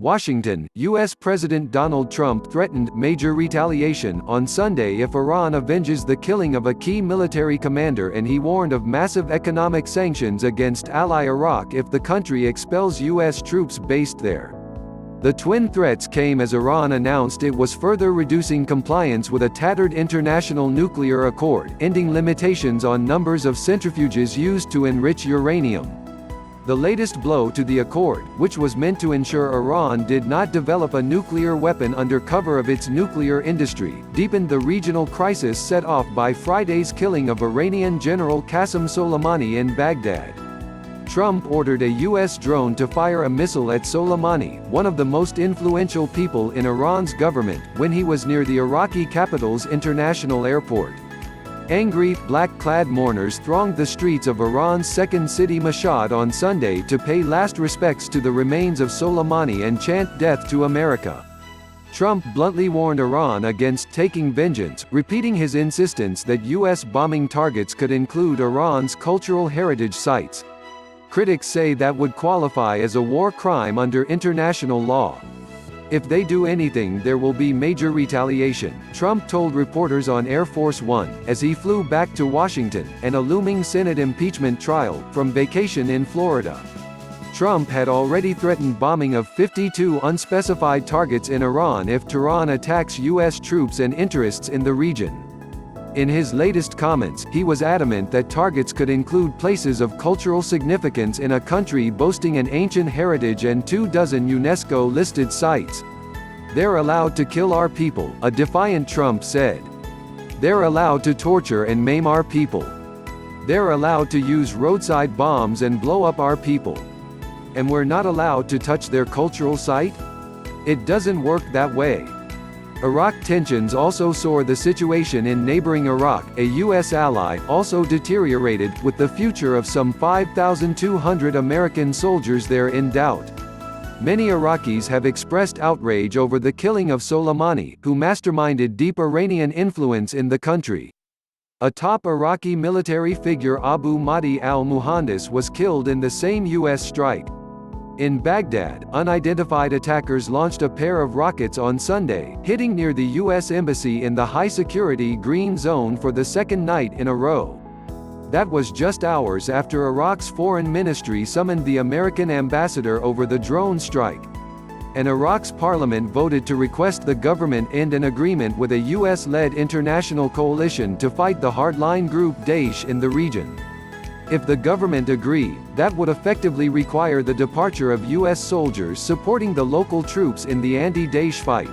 Washington, U.S. President Donald Trump threatened major retaliation on Sunday if Iran avenges the killing of a key military commander, and he warned of massive economic sanctions against ally Iraq if the country expels U.S. troops based there. The twin threats came as Iran announced it was further reducing compliance with a tattered international nuclear accord, ending limitations on numbers of centrifuges used to enrich uranium. The latest blow to the accord, which was meant to ensure Iran did not develop a nuclear weapon under cover of its nuclear industry, deepened the regional crisis set off by Friday's killing of Iranian General Soleimani in Baghdad. Trump ordered a U.S. drone to fire a missile at Soleimani, one of the most influential people in Iran's government, when he was near the Iraqi capital's international airport. Angry, black-clad mourners thronged the streets of Iran's second city Mashhad on Sunday to pay last respects to the remains of Soleimani and chant "Death to America." Trump bluntly warned Iran against taking vengeance, repeating his insistence that U.S. bombing targets could include Iran's cultural heritage sites. Critics say that would qualify as a war crime under international law. If they do anything, there will be major retaliation, Trump told reporters on Air Force One, as he flew back to Washington, and a looming Senate impeachment trial, from vacation in Florida. Trump had already threatened bombing of 52 unspecified targets in Iran if Tehran attacks U.S. troops and interests in the region. In his latest comments, he was adamant that targets could include places of cultural significance in a country boasting an ancient heritage and 24 UNESCO-listed sites. "They're allowed to kill our people," a defiant Trump said. "They're allowed to torture and maim our people. They're allowed to use roadside bombs and blow up our people. And we're not allowed to touch their cultural site? It doesn't work that way." Iraq tensions also soar. The situation in neighboring Iraq, a U.S. ally, also deteriorated, with the future of some 5,200 American soldiers there in doubt. Many Iraqis have expressed outrage over the killing of Soleimani, who masterminded deep Iranian influence in the country. A top Iraqi military figure, Abu Mahdi al-Muhandis, was killed in the same U.S. strike. In Baghdad, unidentified attackers launched a pair of rockets on Sunday, hitting near the U.S. Embassy in the high-security Green Zone for the second night in a row. That was just hours after Iraq's foreign ministry summoned the American ambassador over the drone strike. And Iraq's parliament voted to request the government end an agreement with a U.S.-led international coalition to fight the hardline group Daesh in the region. If the government agreed, that would effectively require the departure of U.S. soldiers supporting the local troops in the anti-Daesh fight.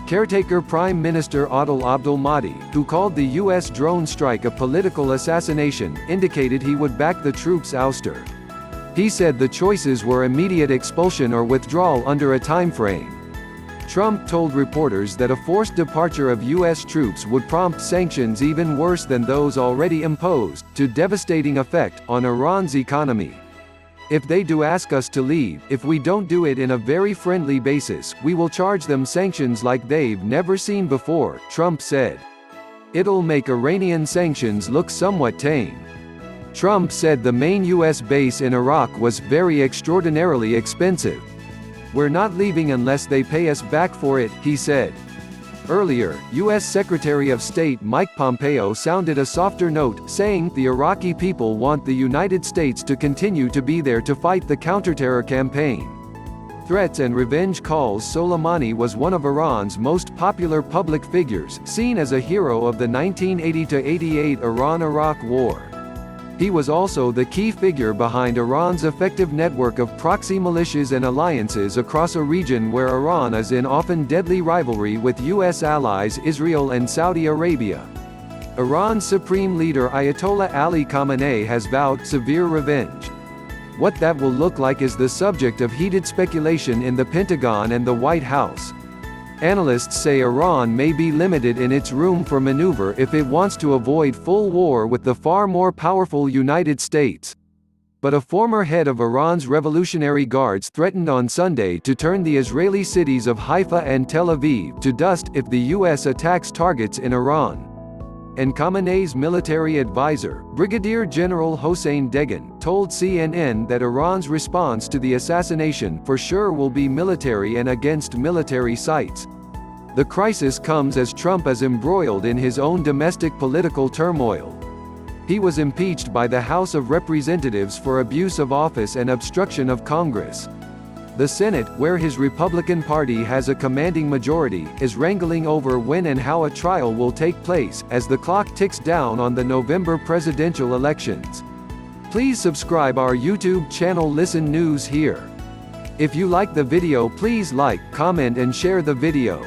Caretaker Prime Minister Adel Abdul Mahdi, who called the U.S. drone strike a political assassination, indicated he would back the troops' ouster. He said the choices were immediate expulsion or withdrawal under a time frame. Trump told reporters that a forced departure of U.S. troops would prompt sanctions even worse than those already imposed, to devastating effect on Iran's economy. "If they do ask us to leave, if we don't do it in a very friendly basis, we will charge them sanctions like they've never seen before," Trump said. "It'll make Iranian sanctions look somewhat tame." Trump said the main U.S. base in Iraq was very extraordinarily expensive. "We're not leaving unless they pay us back for it," he said. Earlier, U.S. Secretary of State Mike Pompeo sounded a softer note, saying, "The Iraqi people want the United States to continue to be there to fight the counterterror campaign." Threats and revenge calls. Soleimani was one of Iran's most popular public figures, seen as a hero of the 1980–88 Iran–Iraq War. He was also the key figure behind Iran's effective network of proxy militias and alliances across a region where Iran is in often deadly rivalry with U.S. allies Israel and Saudi Arabia. Iran's supreme leader Ayatollah Ali Khamenei has vowed severe revenge. What that will look like is the subject of heated speculation in the Pentagon and the White House. Analysts say Iran may be limited in its room for maneuver if it wants to avoid full war with the far more powerful United States. But a former head of Iran's Revolutionary Guards threatened on Sunday to turn the Israeli cities of Haifa and Tel Aviv to dust if the U.S. attacks targets in Iran. and Khamenei's military advisor, Brigadier General Hossein Degan, told CNN that Iran's response to the assassination for sure will be military and against military sites. The crisis comes as Trump is embroiled in his own domestic political turmoil. He was impeached by the House of Representatives for abuse of office and obstruction of Congress. The Senate, where his Republican Party has a commanding majority, is wrangling over when and how a trial will take place, as the clock ticks down on the November presidential elections. Please subscribe our YouTube channel Listen News here. If you like the video, please like, comment and share the video.